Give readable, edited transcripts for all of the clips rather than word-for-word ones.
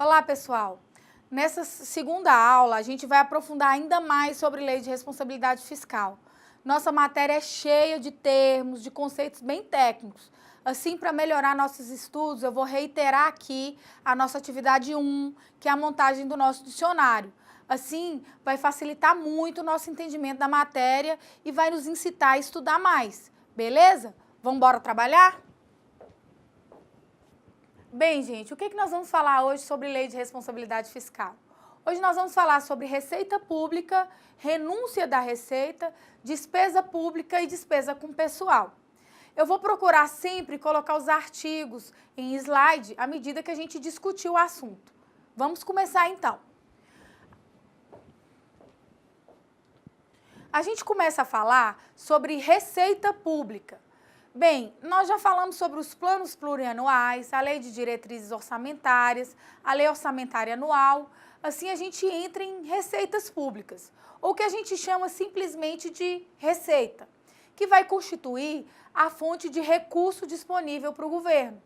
Olá, pessoal! Nessa segunda aula, a gente vai aprofundar ainda mais sobre lei de responsabilidade fiscal. Nossa matéria é cheia de termos, de conceitos bem técnicos. Assim, para melhorar nossos estudos, eu vou reiterar aqui a nossa atividade 1, que é a montagem do nosso dicionário. Assim, vai facilitar muito o nosso entendimento da matéria e vai nos incitar a estudar mais, beleza? Vamos embora trabalhar? Bem, gente, o que nós vamos falar hoje sobre lei de responsabilidade fiscal? Hoje nós vamos falar sobre receita pública, renúncia da receita, despesa pública e despesa com pessoal. Eu vou procurar sempre colocar os artigos em slide à medida que a gente discutir o assunto. Vamos começar então. A gente começa a falar sobre receita pública. Bem, nós já falamos sobre os planos plurianuais, a lei de diretrizes orçamentárias, a lei orçamentária anual. Assim, a gente entra em receitas públicas, ou que a gente chama simplesmente de receita, que vai constituir a fonte de recurso disponível para o governo.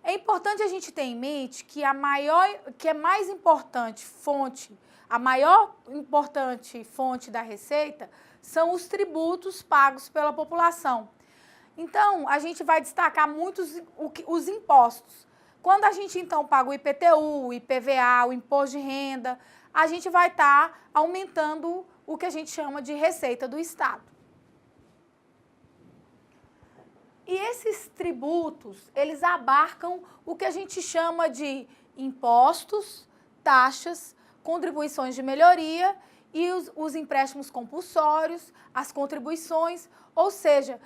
É importante a gente ter em mente que a maior importante fonte da receita são os tributos pagos pela população. Então, a gente vai destacar muito os impostos. Quando a gente, então, paga o IPTU, o IPVA, o imposto de renda, a gente vai estar aumentando o que a gente chama de receita do Estado. E esses tributos, eles abarcam o que a gente chama de impostos, taxas, contribuições de melhoria e os empréstimos compulsórios, as contribuições, ou seja,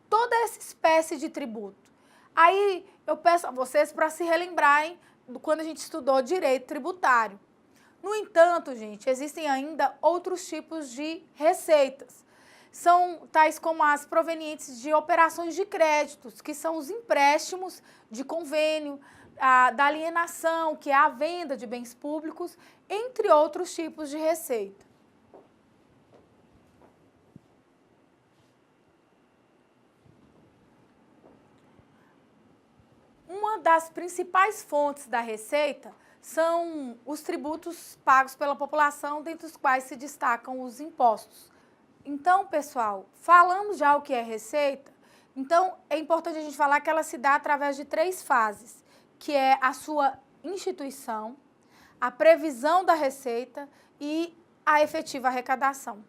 toda essa espécie de tributo. Aí eu peço a vocês para se relembrarem quando a gente estudou direito tributário. No entanto, gente, existem ainda outros tipos de receitas. São tais como as provenientes de operações de créditos, que são os empréstimos de convênio, da alienação, que é a venda de bens públicos, entre outros tipos de receita. Uma das principais fontes da receita são os tributos pagos pela população, dentre os quais se destacam os impostos. Então, pessoal, falamos já o que é receita, então é importante a gente falar que ela se dá através de 3 fases, que é a sua instituição, a previsão da receita e a efetiva arrecadação.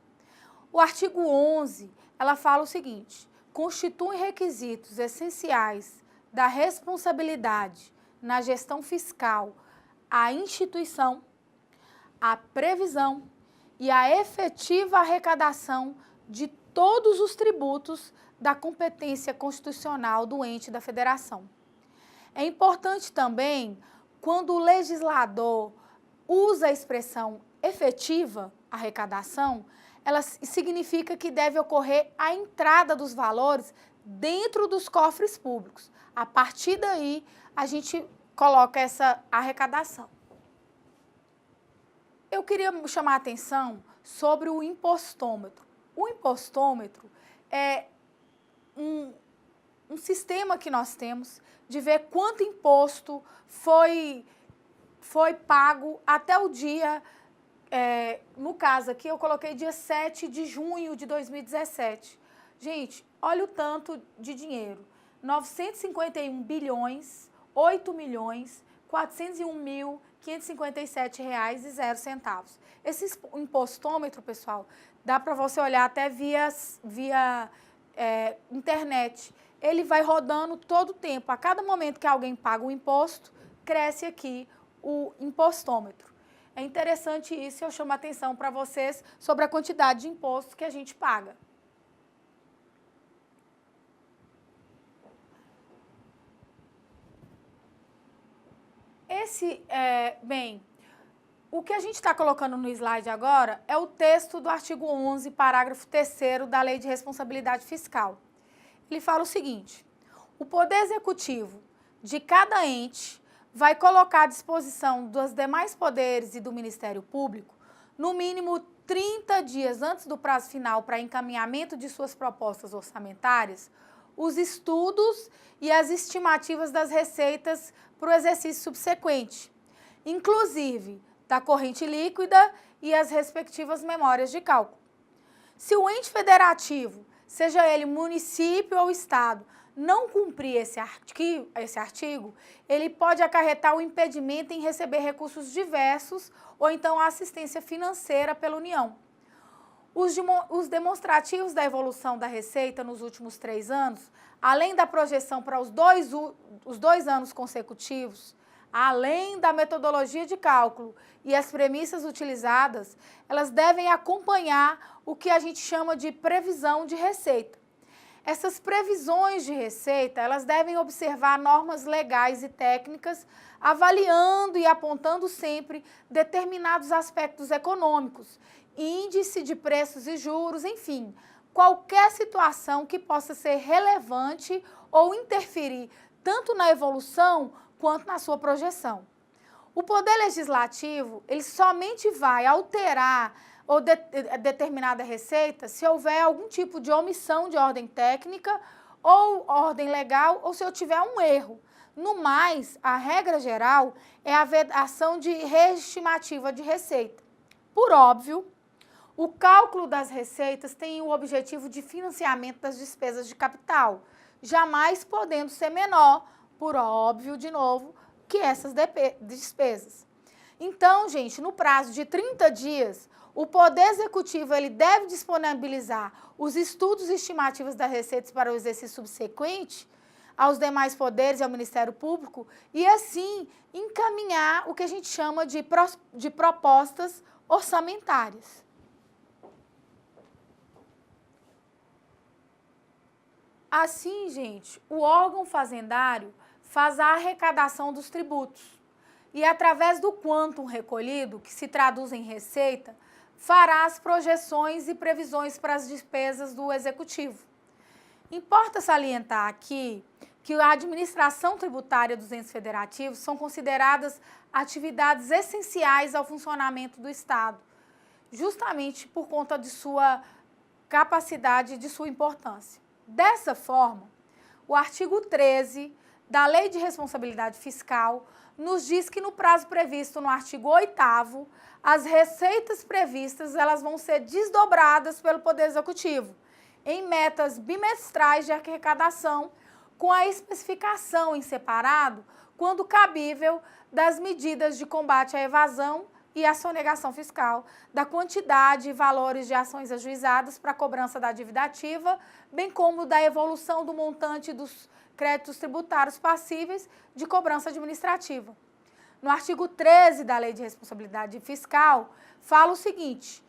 O artigo 11, ela fala o seguinte: constituem requisitos essenciais da responsabilidade na gestão fiscal a instituição, a previsão e a efetiva arrecadação de todos os tributos da competência constitucional do ente da federação. É importante também, quando o legislador usa a expressão efetiva arrecadação, ela significa que deve ocorrer a entrada dos valores dentro dos cofres públicos. A partir daí, a gente coloca essa arrecadação. Eu queria chamar a atenção sobre o impostômetro. O impostômetro é um sistema que nós temos de ver quanto imposto foi pago até o dia, no caso aqui eu coloquei dia 7 de junho de 2017. Gente, olha o tanto de dinheiro. 951 bilhões, 8 milhões, 401.557 e 0 centavos. Esse impostômetro, pessoal, dá para você olhar até via internet. Ele vai rodando todo o tempo. A cada momento que alguém paga o imposto, cresce aqui o impostômetro. É interessante isso, eu chamo a atenção para vocês sobre a quantidade de impostos que a gente paga. Bem, o que a gente está colocando no slide agora é o texto do artigo 11, parágrafo 3º da Lei de Responsabilidade Fiscal. Ele fala o seguinte: o Poder Executivo de cada ente vai colocar à disposição dos demais poderes e do Ministério Público, no mínimo 30 dias antes do prazo final para encaminhamento de suas propostas orçamentárias, os estudos e as estimativas das receitas para o exercício subsequente. inclusive da corrente líquida e as respectivas memórias de cálculo. Se o ente federativo, seja ele município ou estado, não cumprir esse artigo, ele pode acarretar o impedimento em receber recursos diversos ou então assistência financeira pela União. Os demonstrativos da evolução da Receita nos últimos 3 anos, além da projeção para os dois anos consecutivos, além da metodologia de cálculo e as premissas utilizadas, elas devem acompanhar o que a gente chama de previsão de receita. Essas previsões de receita, elas devem observar normas legais e técnicas, avaliando e apontando sempre determinados aspectos econômicos, índice de preços e juros, enfim, qualquer situação que possa ser relevante ou interferir tanto na evolução quanto na sua projeção. O Poder Legislativo, ele somente vai alterar ou determinada receita se houver algum tipo de omissão de ordem técnica ou ordem legal ou se eu tiver um erro. No mais, a regra geral é a vedação de reestimativa de receita. Por óbvio, o cálculo das receitas tem o objetivo de financiamento das despesas de capital, jamais podendo ser menor, por óbvio, de novo, que essas despesas. Então, gente, no prazo de 30 dias, o Poder Executivo ele deve disponibilizar os estudos estimativos das receitas para o exercício subsequente aos demais poderes e ao Ministério Público e, assim, encaminhar o que a gente chama de propostas orçamentárias. Assim, gente, o órgão fazendário faz a arrecadação dos tributos e, através do quantum recolhido, que se traduz em receita, fará as projeções e previsões para as despesas do Executivo. Importa salientar aqui que a administração tributária dos entes federativos são consideradas atividades essenciais ao funcionamento do Estado, justamente por conta de sua capacidade e de sua importância. Dessa forma, o artigo 13 da Lei de Responsabilidade Fiscal nos diz que no prazo previsto no artigo 8º, as receitas previstas elas vão ser desdobradas pelo Poder Executivo em metas bimestrais de arrecadação com a especificação em separado, quando cabível, das medidas de combate à evasão e à sonegação fiscal, da quantidade e valores de ações ajuizadas para a cobrança da dívida ativa, bem como da evolução do montante dos créditos tributários passíveis de cobrança administrativa. No artigo 13 da Lei de Responsabilidade Fiscal, fala o seguinte: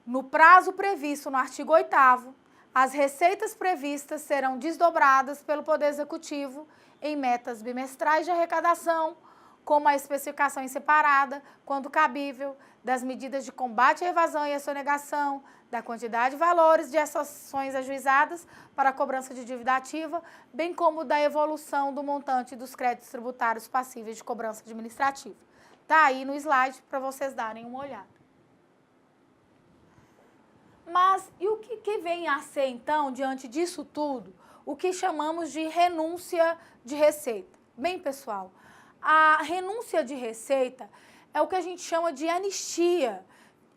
no prazo previsto no artigo 8º, as receitas previstas serão desdobradas pelo Poder Executivo em metas bimestrais de arrecadação, como a especificação em separada, quando cabível, das medidas de combate à evasão e à sonegação, da quantidade e valores de ações ajuizadas para a cobrança de dívida ativa, bem como da evolução do montante dos créditos tributários passíveis de cobrança administrativa. Está aí no slide para vocês darem uma olhada. Mas e o que vem a ser, então, diante disso tudo, o que chamamos de renúncia de receita? Bem, pessoal, a renúncia de receita é o que a gente chama de anistia,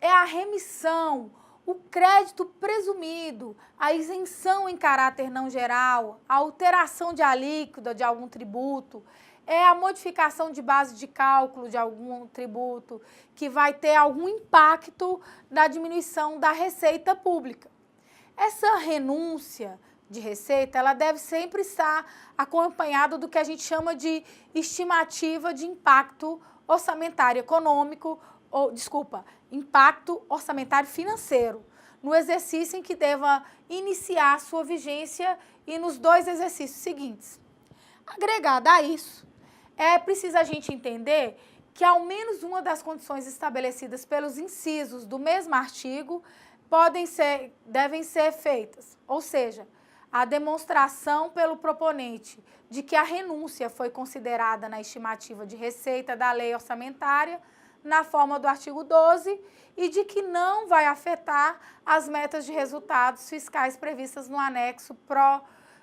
é a remissão, o crédito presumido, a isenção em caráter não geral, a alteração de alíquota de algum tributo, é a modificação de base de cálculo de algum tributo que vai ter algum impacto na diminuição da receita pública. Essa renúncia de receita, ela deve sempre estar acompanhada do que a gente chama de estimativa de impacto orçamentário econômico, impacto orçamentário financeiro, no exercício em que deva iniciar sua vigência e nos 2 exercícios seguintes. Agregada a isso, é preciso a gente entender que ao menos uma das condições estabelecidas pelos incisos do mesmo artigo devem ser feitas, ou seja, a demonstração pelo proponente de que a renúncia foi considerada na estimativa de receita da lei orçamentária, na forma do artigo 12, e de que não vai afetar as metas de resultados fiscais previstas no anexo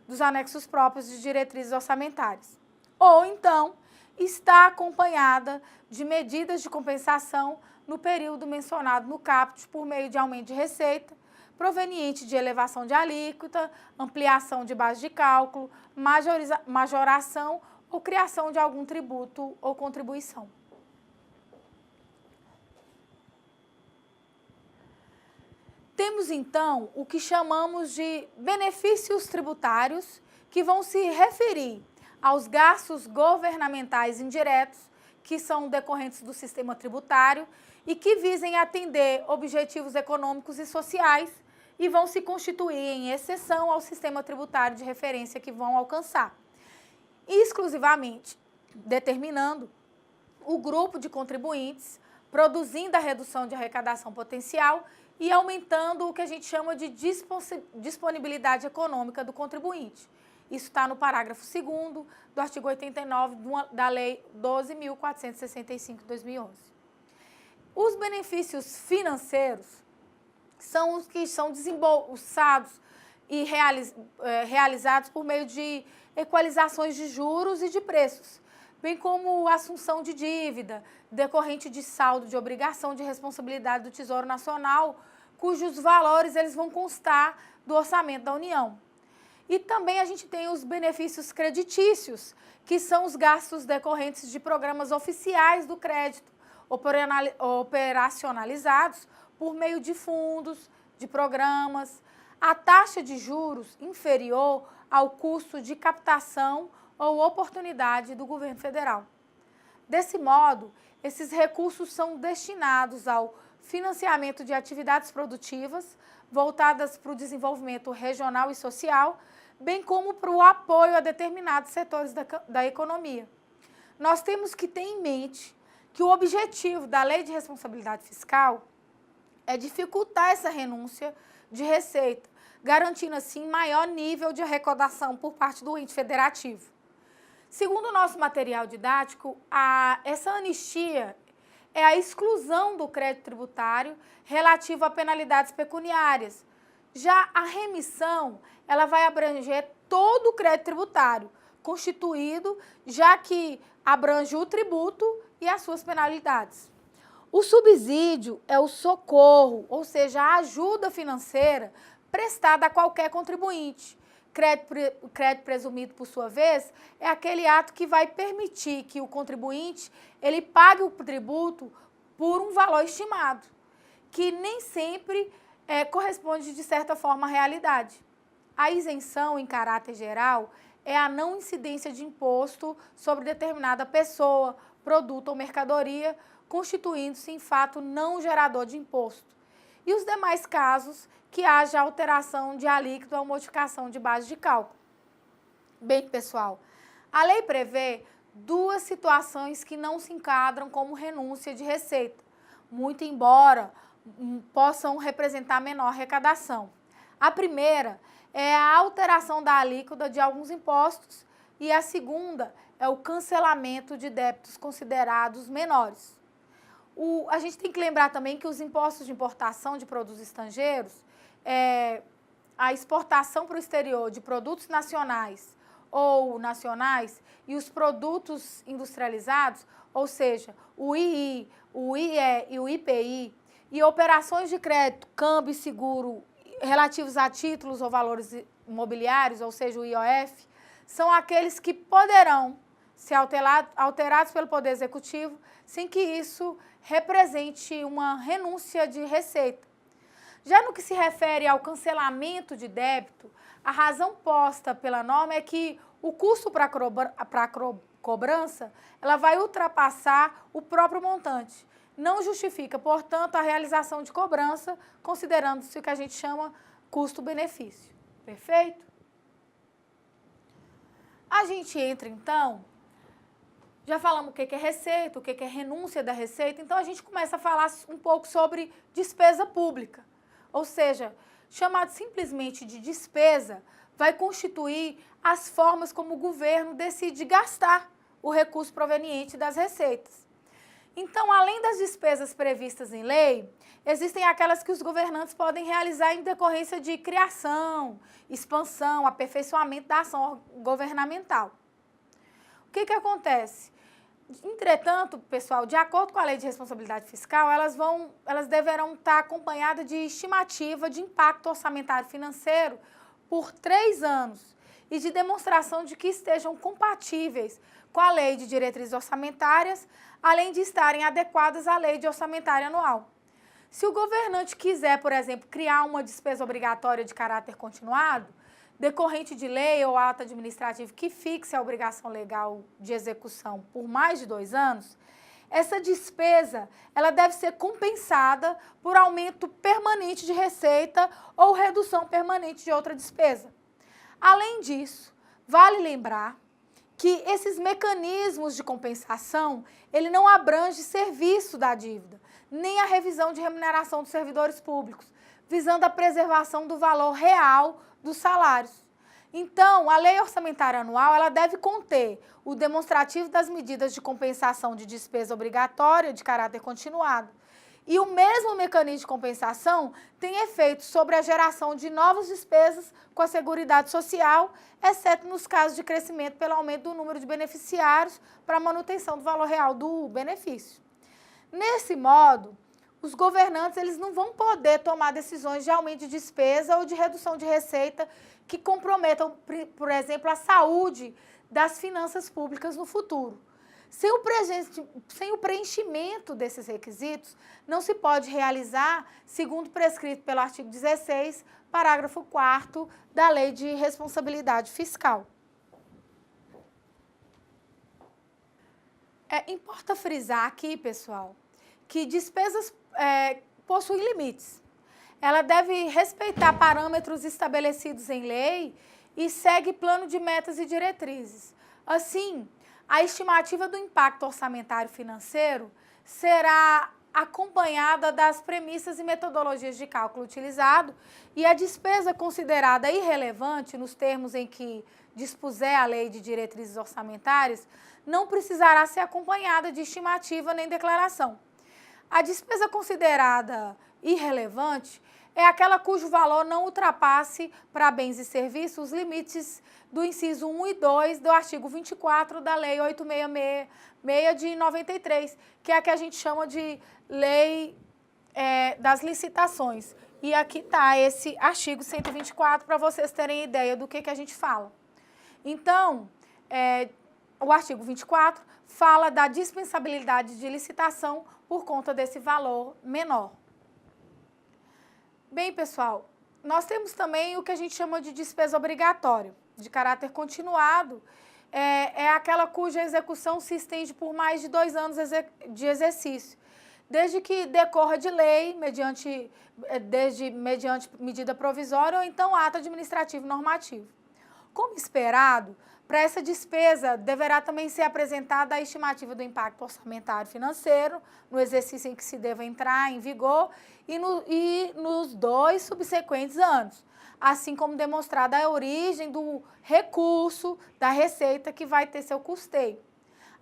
dos anexos próprios de diretrizes orçamentárias. Ou então, está acompanhada de medidas de compensação no período mencionado no caput por meio de aumento de receita, proveniente de elevação de alíquota, ampliação de base de cálculo, majoração ou criação de algum tributo ou contribuição. Temos, então, o que chamamos de benefícios tributários, que vão se referir aos gastos governamentais indiretos, que são decorrentes do sistema tributário e que visem atender objetivos econômicos e sociais e vão se constituir em exceção ao sistema tributário de referência que vão alcançar, exclusivamente determinando o grupo de contribuintes, produzindo a redução de arrecadação potencial e aumentando o que a gente chama de disponibilidade econômica do contribuinte. Isso está no parágrafo 2º do artigo 89 da Lei 12.465 de 2011. Os benefícios financeiros são os que são desembolsados e realizados por meio de equalizações de juros e de preços, bem como assunção de dívida, decorrente de saldo de obrigação de responsabilidade do Tesouro Nacional, cujos valores eles vão constar do orçamento da União. E também a gente tem os benefícios creditícios, que são os gastos decorrentes de programas oficiais do crédito, operacionalizados por meio de fundos, de programas, a taxa de juros inferior ao custo de captação ou oportunidade do governo federal. Desse modo, esses recursos são destinados ao financiamento de atividades produtivas voltadas para o desenvolvimento regional e social, bem como para o apoio a determinados setores da economia. Nós temos que ter em mente que o objetivo da Lei de Responsabilidade Fiscal é dificultar essa renúncia de receita, garantindo assim maior nível de arrecadação por parte do ente federativo. Segundo o nosso material didático, essa anistia é a exclusão do crédito tributário relativo a penalidades pecuniárias. Já a remissão, ela vai abranger todo o crédito tributário, constituído, já que abrange o tributo e as suas penalidades. O subsídio é o socorro, ou seja, a ajuda financeira prestada a qualquer contribuinte. Crédito presumido, por sua vez, é aquele ato que vai permitir que o contribuinte ele pague o tributo por um valor estimado, que nem sempre corresponde, de certa forma, à realidade. A isenção, em caráter geral, é a não incidência de imposto sobre determinada pessoa, produto ou mercadoria, constituindo-se em fato não gerador de imposto. E os demais casos que haja alteração de alíquota ou modificação de base de cálculo. Bem, pessoal, a lei prevê duas situações que não se enquadram como renúncia de receita, muito embora possam representar menor arrecadação. A primeira é a alteração da alíquota de alguns impostos e a segunda é o cancelamento de débitos considerados menores. A gente tem que lembrar também que os impostos de importação de produtos estrangeiros, a exportação para o exterior de produtos nacionais ou nacionais e os produtos industrializados, ou seja, o II, o IE e o IPI, e operações de crédito, câmbio e seguro relativos a títulos ou valores imobiliários, ou seja, o IOF, são aqueles que poderão ser alterados pelo Poder Executivo sem que isso represente uma renúncia de receita. Já no que se refere ao cancelamento de débito, a razão posta pela norma é que o custo para a cobrança ela vai ultrapassar o próprio montante. Não justifica, portanto, a realização de cobrança, considerando-se o que a gente chama custo-benefício. Perfeito? A gente entra, então, já falamos o que é receita, o que é renúncia da receita, então a gente começa a falar um pouco sobre despesa pública. Ou seja, chamado simplesmente de despesa, vai constituir as formas como o governo decide gastar o recurso proveniente das receitas. Então, além das despesas previstas em lei, existem aquelas que os governantes podem realizar em decorrência de criação, expansão, aperfeiçoamento da ação governamental. O que acontece? Entretanto, pessoal, de acordo com a Lei de Responsabilidade Fiscal, elas deverão estar acompanhadas de estimativa de impacto orçamentário financeiro por 3 anos e de demonstração de que estejam compatíveis com a Lei de Diretrizes Orçamentárias, além de estarem adequadas à Lei de Orçamentária Anual. Se o governante quiser, por exemplo, criar uma despesa obrigatória de caráter continuado, decorrente de lei ou ato administrativo que fixe a obrigação legal de execução por mais de 2 anos, essa despesa ela deve ser compensada por aumento permanente de receita ou redução permanente de outra despesa. Além disso, vale lembrar que esses mecanismos de compensação, ele não abrange serviço da dívida, nem a revisão de remuneração dos servidores públicos, visando a preservação do valor real dos salários. Então, a Lei Orçamentária Anual ela deve conter o demonstrativo das medidas de compensação de despesa obrigatória de caráter continuado. E o mesmo mecanismo de compensação tem efeitos sobre a geração de novas despesas com a Seguridade Social, exceto nos casos de crescimento pelo aumento do número de beneficiários para a manutenção do valor real do benefício. Nesse modo, os governantes eles não vão poder tomar decisões de aumento de despesa ou de redução de receita que comprometam, por exemplo, a saúde das finanças públicas no futuro. Sem o preenchimento desses requisitos, não se pode realizar, segundo prescrito pelo artigo 16, parágrafo 4º da Lei de Responsabilidade Fiscal. Importa frisar aqui, pessoal, que despesas possuem limites. Ela deve respeitar parâmetros estabelecidos em lei e segue plano de metas e diretrizes. Assim, a estimativa do impacto orçamentário financeiro será acompanhada das premissas e metodologias de cálculo utilizado e a despesa considerada irrelevante nos termos em que dispuser a Lei de Diretrizes Orçamentárias não precisará ser acompanhada de estimativa nem declaração. A despesa considerada irrelevante é aquela cujo valor não ultrapasse para bens e serviços os limites do inciso 1 e 2 do artigo 24 da Lei 8.666 de 93, que é a que a gente chama de Lei das Licitações. E aqui está esse artigo 124 para vocês terem ideia do que a gente fala. Então, o artigo 24 fala da dispensabilidade de licitação por conta desse valor menor. Bem, pessoal, nós temos também o que a gente chama de despesa obrigatória, de caráter continuado, é aquela cuja execução se estende por mais de 2 anos de exercício, desde que decorra de lei, mediante medida provisória ou então ato administrativo normativo. Como esperado, para essa despesa deverá também ser apresentada a estimativa do impacto orçamentário financeiro no exercício em que se deva entrar em vigor e nos 2 subsequentes anos, assim como demonstrada a origem do recurso da receita que vai ter seu custeio.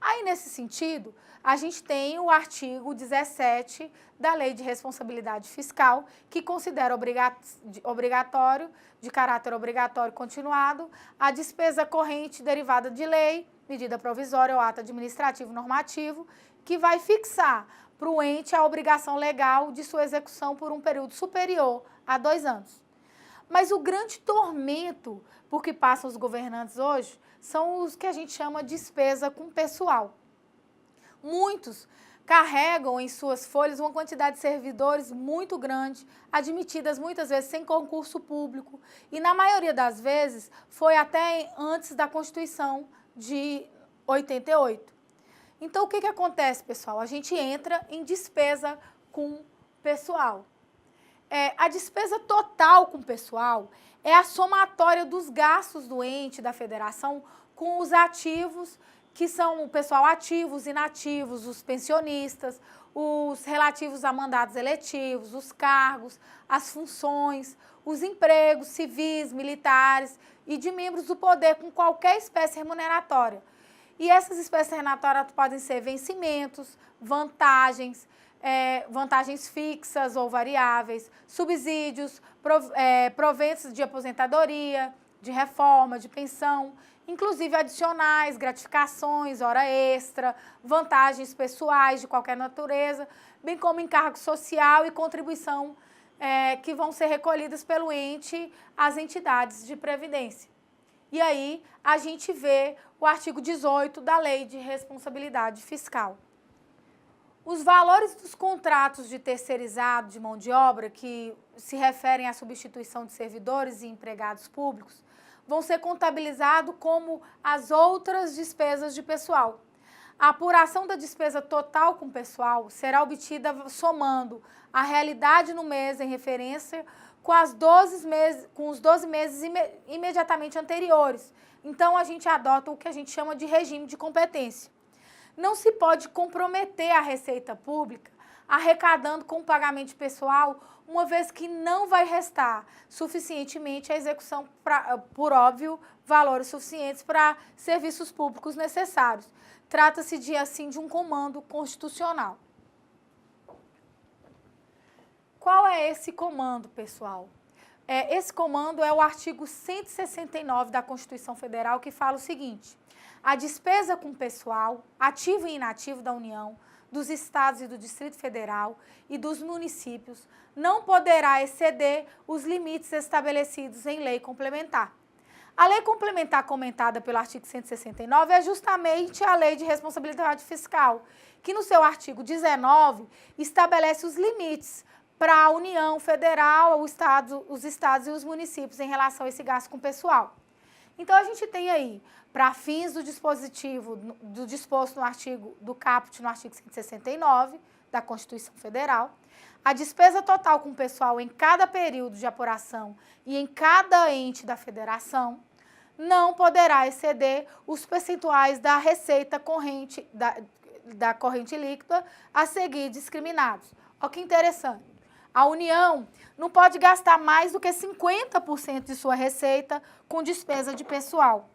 Aí, nesse sentido, a gente tem o artigo 17 da Lei de Responsabilidade Fiscal, que considera obrigatório, de caráter obrigatório continuado, a despesa corrente derivada de lei, medida provisória ou ato administrativo normativo, que vai fixar para o ente a obrigação legal de sua execução por um período superior a 2 anos. Mas o grande tormento por que passam os governantes hoje são os que a gente chama de despesa com pessoal. Muitos carregam em suas folhas uma quantidade de servidores muito grande, admitidas muitas vezes sem concurso público, e na maioria das vezes foi até antes da Constituição de 88. Então, o que acontece, pessoal? A gente entra em despesa com pessoal. A despesa total com pessoal é a somatória dos gastos do ente, da federação, com os ativos, que são o pessoal ativo, os inativos, os pensionistas, os relativos a mandatos eletivos, os cargos, as funções, os empregos civis, militares e de membros do poder com qualquer espécie remuneratória. E essas espécies remuneratórias podem ser vencimentos, vantagens fixas ou variáveis, subsídios, proventos de aposentadoria, de reforma, de pensão, inclusive adicionais, gratificações, hora extra, vantagens pessoais de qualquer natureza, bem como encargo social e contribuição que vão ser recolhidas pelo ente às entidades de previdência. E aí a gente vê o artigo 18 da Lei de Responsabilidade Fiscal. Os valores dos contratos de terceirizado de mão de obra, que se referem à substituição de servidores e empregados públicos, vão ser contabilizados como as outras despesas de pessoal. A apuração da despesa total com pessoal será obtida somando a realidade no mês em referência com os 12 meses imediatamente anteriores. Então, a gente adota o que a gente chama de regime de competência. Não se pode comprometer a Receita Pública arrecadando com pagamento de pessoal, uma vez que não vai restar suficientemente a execução, por óbvio, valores suficientes para serviços públicos necessários. Trata-se de um comando constitucional. Qual é esse comando, pessoal? Esse comando é o artigo 169 da Constituição Federal, que fala o seguinte: a despesa com pessoal, ativo e inativo da União, dos Estados e do Distrito Federal e dos municípios, não poderá exceder os limites estabelecidos em lei complementar. A lei complementar comentada pelo artigo 169 é justamente a Lei de Responsabilidade Fiscal, que no seu artigo 19 estabelece os limites para a União Federal, os estados e os municípios em relação a esse gasto com pessoal. Então, a gente tem aí, para fins do dispositivo, do disposto no artigo, do caput no artigo 169 da Constituição Federal, a despesa total com pessoal em cada período de apuração e em cada ente da federação não poderá exceder os percentuais da receita corrente, da corrente líquida a seguir discriminados. Olha que interessante. A União não pode gastar mais do que 50% de sua receita com despesa de pessoal.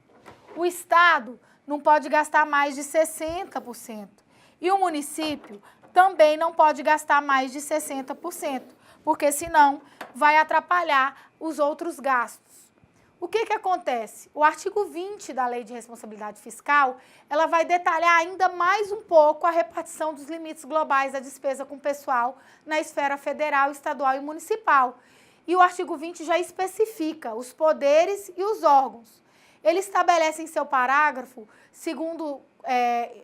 O Estado não pode gastar mais de 60%. E o município também não pode gastar mais de 60%, porque senão vai atrapalhar os outros gastos. O que acontece? O artigo 20 da Lei de Responsabilidade Fiscal, ela vai detalhar ainda mais um pouco a repartição dos limites globais da despesa com pessoal na esfera federal, estadual e municipal. E o artigo 20 já especifica os poderes e os órgãos. Ele estabelece em seu parágrafo,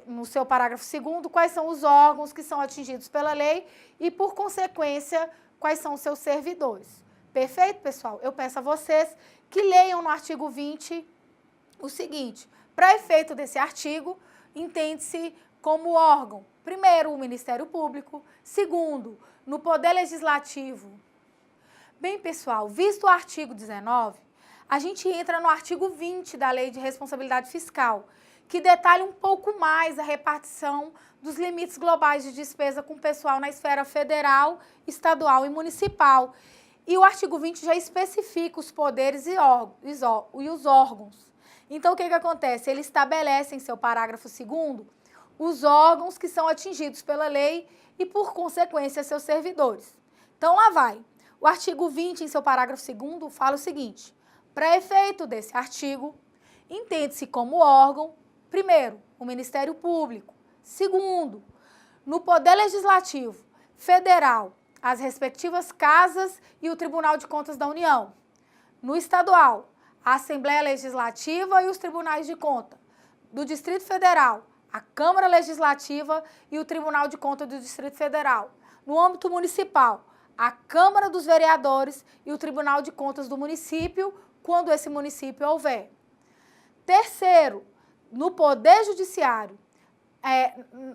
no seu parágrafo 2º, quais são os órgãos que são atingidos pela lei e, por consequência, quais são os seus servidores. Perfeito, pessoal? Eu peço a vocês que leiam no artigo 20 o seguinte: para efeito desse artigo, entende-se como órgão, primeiro, o Ministério Público, segundo, no Poder Legislativo. Bem, pessoal, visto o artigo 19, a gente entra no artigo 20 da Lei de Responsabilidade Fiscal, que detalha um pouco mais a repartição dos limites globais de despesa com pessoal na esfera federal, estadual e municipal. E o artigo 20 já especifica os poderes e os órgãos. Então, o que acontece? Ele estabelece em seu parágrafo 2º os órgãos que são atingidos pela lei e, por consequência, seus servidores. Então, lá vai. O artigo 20, em seu parágrafo 2º, fala o seguinte: para efeito desse artigo, entende-se como órgão, primeiro, o Ministério Público, segundo, no Poder Legislativo Federal, as respectivas casas e o Tribunal de Contas da União. No estadual, a Assembleia Legislativa e os Tribunais de Conta. Do Distrito Federal, a Câmara Legislativa e o Tribunal de Contas do Distrito Federal. No âmbito municipal, a Câmara dos Vereadores e o Tribunal de Contas do município, quando esse município houver. Terceiro, no Poder Judiciário,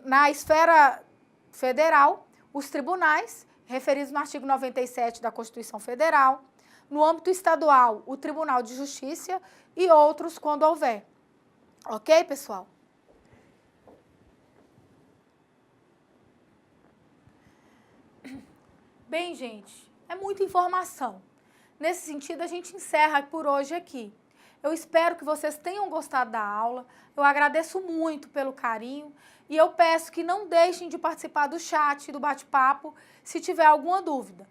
na esfera federal, os tribunais, referidos no artigo 97 da Constituição Federal, no âmbito estadual, o Tribunal de Justiça e outros quando houver. Ok, pessoal? Bem, gente, é muita informação. Nesse sentido, a gente encerra por hoje aqui. Eu espero que vocês tenham gostado da aula. Eu agradeço muito pelo carinho e eu peço que não deixem de participar do chat, do bate-papo, se tiver alguma dúvida.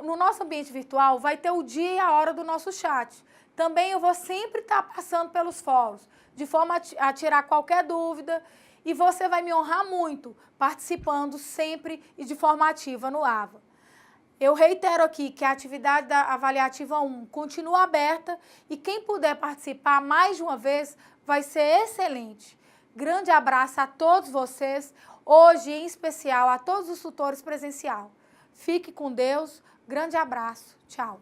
No nosso ambiente virtual vai ter o dia e a hora do nosso chat. Também eu vou sempre estar passando pelos fóruns, de forma a tirar qualquer dúvida, e você vai me honrar muito participando sempre e de forma ativa no AVA. Eu reitero aqui que a atividade da avaliativa 1 continua aberta e quem puder participar mais de uma vez vai ser excelente. Grande abraço a todos vocês, hoje em especial a todos os tutores presencial. Fique com Deus, grande abraço, tchau.